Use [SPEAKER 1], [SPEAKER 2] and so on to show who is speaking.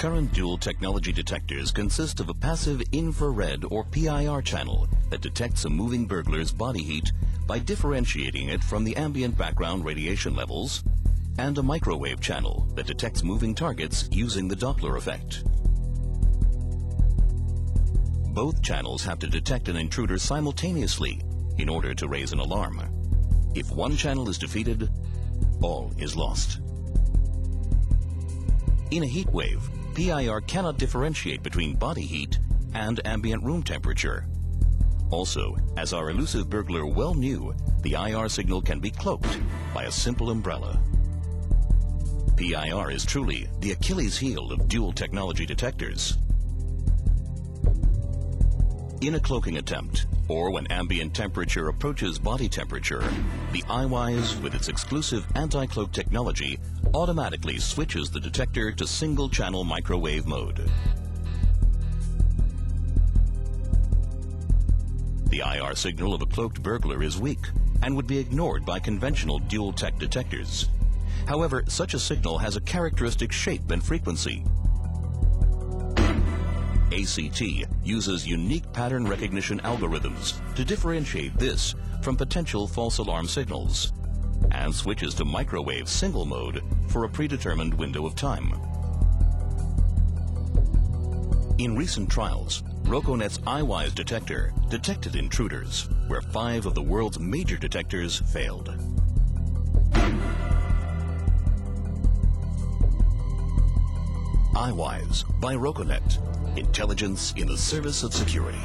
[SPEAKER 1] Current dual technology detectors consist of a passive infrared or PIR channel that detects a moving burglar's body heat by differentiating it from the ambient background radiation levels, and a microwave channel that detects moving targets using the Doppler effect. Both channels have to detect an intruder simultaneously in order to raise an alarm. If one channel is defeated, all is lost. In a heat wave, PIR cannot differentiate between body heat and ambient room temperature. Also, as our elusive burglar well knew, the IR signal can be cloaked by a simple umbrella. PIR is truly the Achilles heel of dual technology detectors. In a cloaking attempt, or when ambient temperature approaches body temperature, the iWise, with its exclusive anti-cloak technology, automatically switches the detector to single-channel microwave mode. The IR signal of a cloaked burglar is weak and would be ignored by conventional dual-tech detectors. However, such a signal has a characteristic shape and frequency. ACT uses unique pattern recognition algorithms to differentiate this from potential false alarm signals, and switches to microwave single mode for a predetermined window of time. In recent trials, Rokonet's iWise detector detected intruders where 5 of the world's major detectors failed. iWise by Rokonet. Intelligence in the service of security.